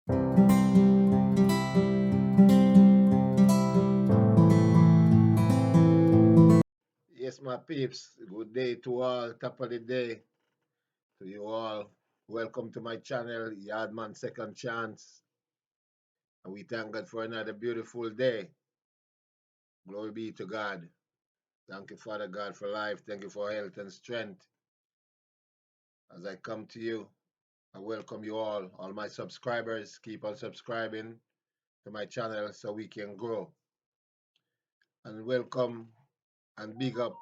Yes, my peeps. Good day to all. Top of the day to you all. Welcome to my channel, Yardman Second Chance. And we thank God for another beautiful day. Glory be to God. Thank you, Father God, for life. Thank you for health and strength. As I come to you, I welcome you all my subscribers. Keep on subscribing to my channel so we can grow. And welcome and big up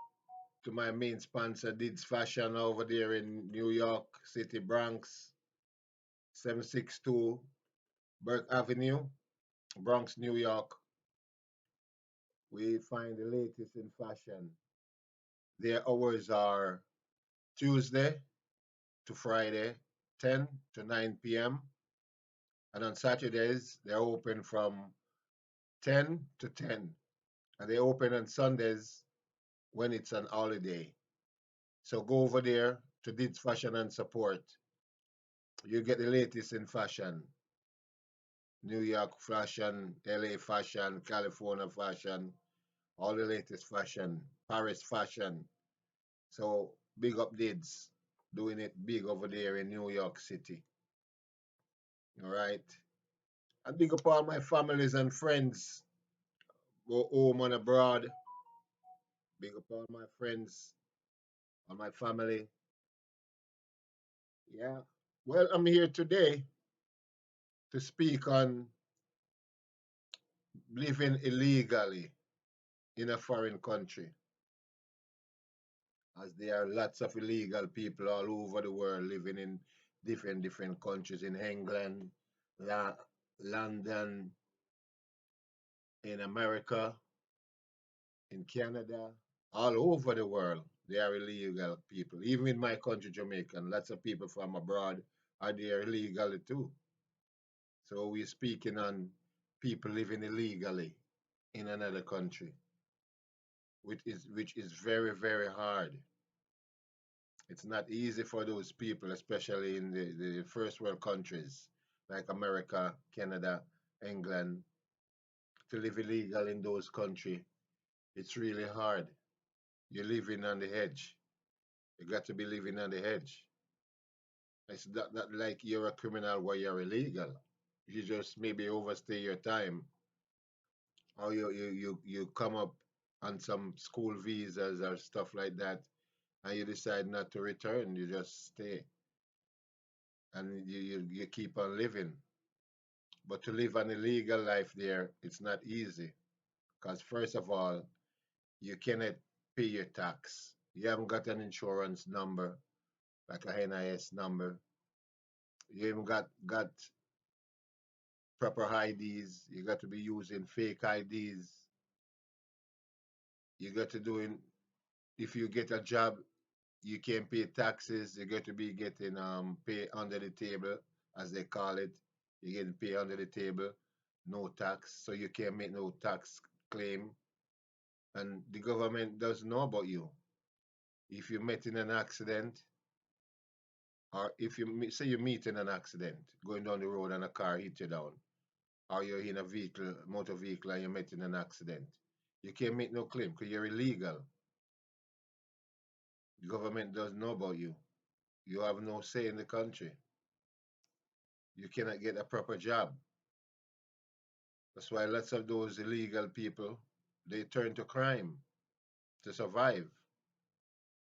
to my main sponsor, Dids Fashion, over there in New York City, Bronx, 762 Burke Avenue, Bronx, New York. We find the latest in fashion. Their hours are Tuesday to Friday, 10 to 9 p.m. And on Saturdays, they're open from 10 to 10. And they open on Sundays when it's an holiday. So go over there to Dids Fashion and support. You get the latest in fashion. New York fashion, LA fashion, California fashion, all the latest fashion, Paris fashion. So big up Dids, doing it big over there in New York City. All right. And big up all my families and friends, go home and abroad. Big up all my friends, all my family. Yeah. Well, I'm here today to speak on living illegally in a foreign country, as there are lots of illegal people all over the world living in different countries in England, La- London, in America, in Canada, all over the world. They are illegal people. Even in my country, Jamaica, lots of people from abroad are there illegally too. So we're speaking on people living illegally in another country, which is very hard. It's not easy for those people, especially in the first world countries like America, Canada, England, to live illegal in those countries. It's really hard. You're living on the edge. You got to be living on the edge. It's not like you're a criminal where you're illegal. You just maybe overstay your time, or you come up on some school visas or stuff like that, and you decide not to return. You just stay and you keep on living. But to live an illegal life there, it's not easy. Because first of all, you cannot pay your tax. You haven't got an insurance number, like a NIS number. You haven't got proper IDs. You got to be using fake IDs. You got to doing if you get a job, you can't pay taxes. You got to be getting pay under the table, as they call it. You get pay under the table, no tax, so you can't make no tax claim, and the government doesn't know about you. If you met in an accident, or if you say you meet in an accident, going down the road and a car hit you down, or you're in a vehicle, motor vehicle, and you met in an accident, you can't make no claim because you're illegal. The government doesn't know about you. You have no say in the country. You cannot get a proper job. That's why lots of those illegal people, they turn to crime to survive,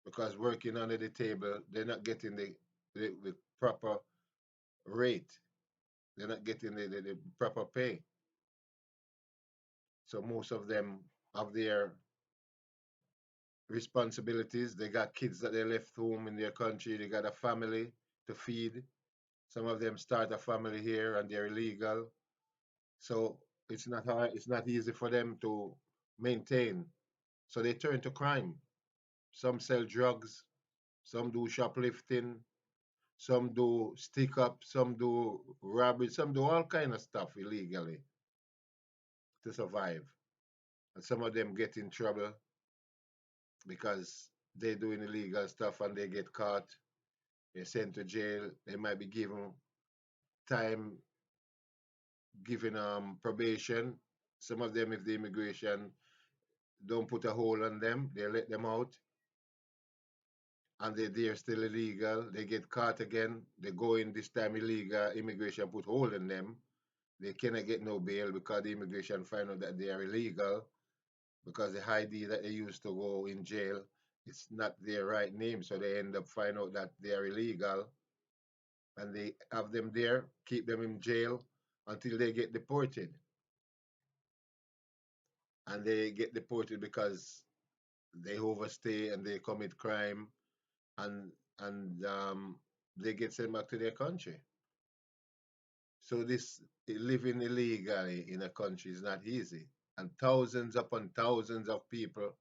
because working under the table, they're not getting the proper rate. They're not getting the proper pay. So most of them have their responsibilities. They got kids that they left home in their country. They got a family to feed. Some of them start a family here and they're illegal. So it's not hard, it's not easy for them to maintain. So they turn to crime. Some sell drugs, some do shoplifting, some do stick up, some do robbery, some do all kind of stuff illegally to survive. And some of them get in trouble because they're doing illegal stuff and they get caught. They're sent to jail. They might be given time giving probation. Some of them, if the immigration don't put a hold on them, they let them out, and they're still illegal. They get caught again. They go in this time illegal. Immigration put hold on them. They cannot get no bail because the immigration find out that they are illegal, because the ID that they used to go in jail, it's not their right name. So they end up find out that they are illegal, and they have them there, keep them in jail until they get deported. And they get deported because they overstay and they commit crime, and and they get sent back to their country. So this living illegally in a country is not easy. And thousands upon thousands of people,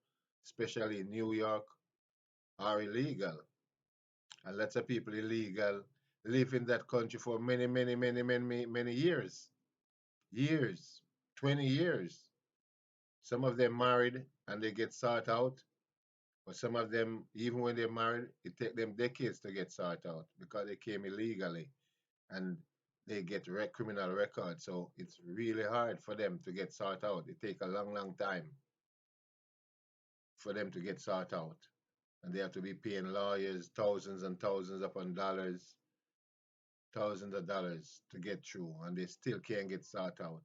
especially in New York, are illegal. And lots of people illegal live in that country for many, many, many, many, many years. Years, 20 years. Some of them married and they get sought out. But some of them, even when they're married, it takes them decades to get sought out because they came illegally and they get criminal records. So it's really hard for them to get sought out. It takes a long, long time for them to get sought out. And they have to be paying lawyers thousands and thousands upon dollars, thousands of dollars to get through. And they still can't get sought out.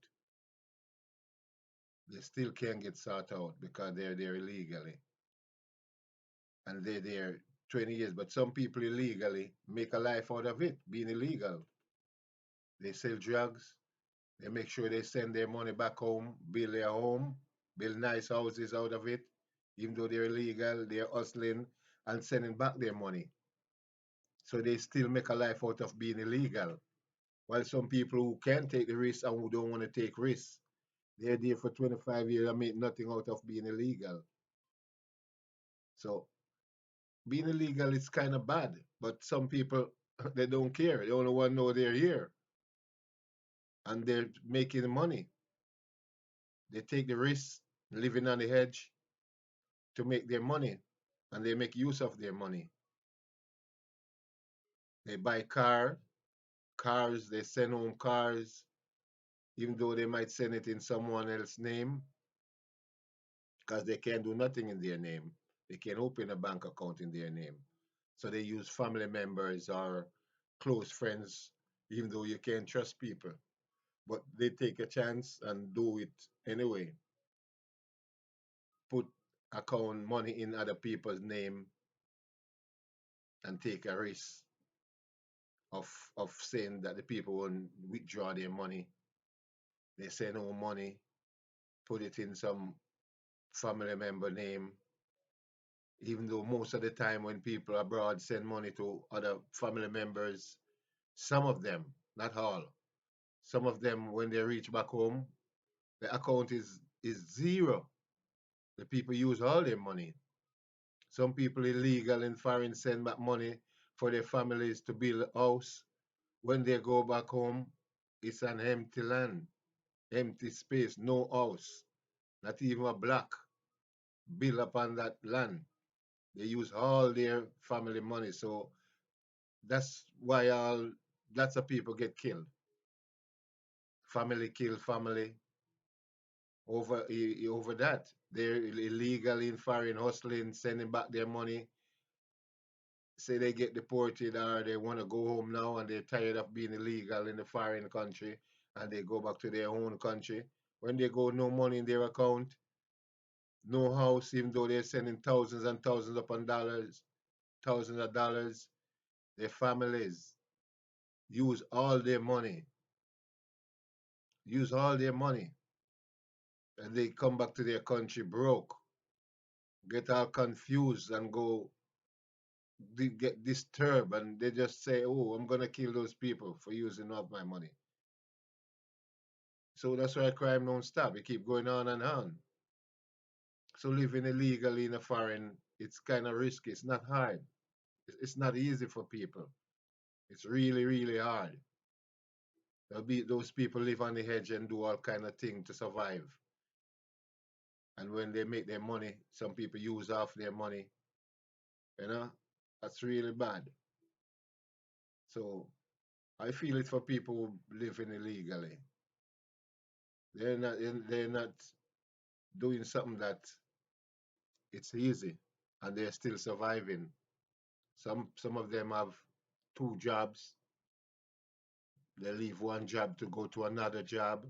They still can't get sought out because they're there illegally. And they're there 20 years. But some people illegally make a life out of it, being illegal. They sell drugs. They make sure they send their money back home, build their home, build nice houses out of it. Even though they're illegal, they're hustling and sending back their money. So they still make a life out of being illegal. While some people who can take the risk and who don't want to take risks, they're there for 25 years and make nothing out of being illegal. So being illegal is kind of bad, but some people, they don't care. They only want to know they're here and they're making money. They take the risk, living on the edge to make their money, and they make use of their money. They buy cars, they send home cars, even though they might send it in someone else's name, because they can't do nothing in their name. They can't open a bank account in their name. So they use family members or close friends, even though you can't trust people. But they take a chance and do it anyway. Put account money in other people's name and take a risk of saying that the people won't withdraw their money. They send home money, put it in some family member name, even though most of the time when people abroad send money to other family members, some of them, not all, some of them when they reach back home, the account is zero. The people use all their money. Some people illegal in foreign send back money for their families to build a house. When they go back home, it's an empty land, empty space, no house, not even a block built upon that land. They use all their family money. So that's why all lots of people get killed. Family kill family over that. They're illegal in foreign hustling, sending back their money. Say they get deported or they want to go home now and they're tired of being illegal in the foreign country and they go back to their own country. When they go, no money in their account, no house, even though they're sending thousands and thousands upon dollars, thousands of dollars. Their families use use all their money, and they come back to their country broke, get all confused and get disturbed, and they just say, "Oh, I'm gonna kill those people for using up my money." So that's why crime don't stop. It keep going on and on. So living illegally in a foreign, it's kind of risky. It's not hard. It's not easy for people. It's really, really hard. There'll be those people live on the edge and do all kind of things to survive. And when they make their money, some people use off their money. You know, that's really bad. So I feel it for people living illegally. They're not doing something that it's easy, and they're still surviving. Some of them have two jobs. They leave one job to go to another job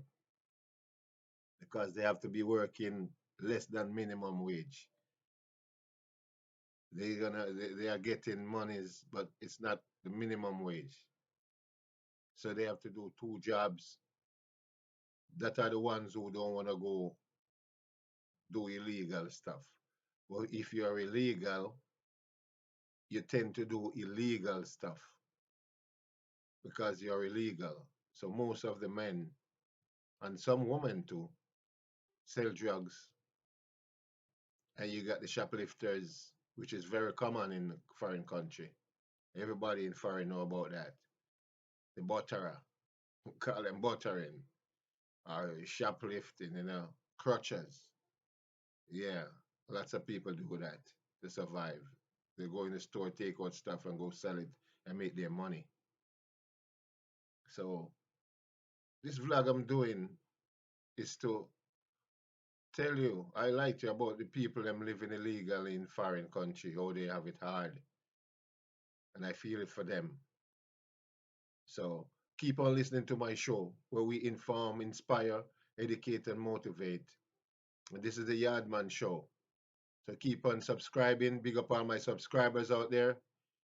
because they have to be working less than minimum wage. They are getting monies, but it's not the minimum wage. So they have to do two jobs. That are the ones who don't want to go do illegal stuff. Well, if you're illegal, you tend to do illegal stuff because you're illegal. So most of the men and some women too sell drugs, and you got the shoplifters, which is very common in foreign country. Everybody in foreign know about that. The butterer, call them buttering or shoplifting, crutches. Yeah, lots of people do that to survive. They go in the store, take out stuff, and go sell it and make their money. So this vlog I'm doing is to tell you, I like you about the people them living illegally in foreign country, how they have it hard, and I feel it for them. So keep on listening to my show where we inform, inspire, educate, and motivate. And this is the Yardman Show. So keep on subscribing. Big up all my subscribers out there.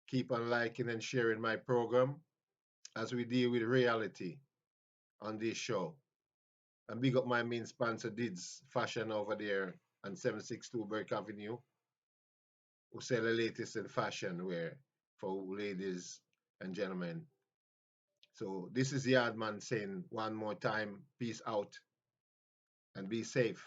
Keep on liking and sharing my program as we deal with reality on this show. And big up my main sponsor, Dids Fashion over there on 762 Burke Avenue, who sell the latest in fashion wear for ladies and gentlemen. So this is Yardman saying one more time, peace out and be safe.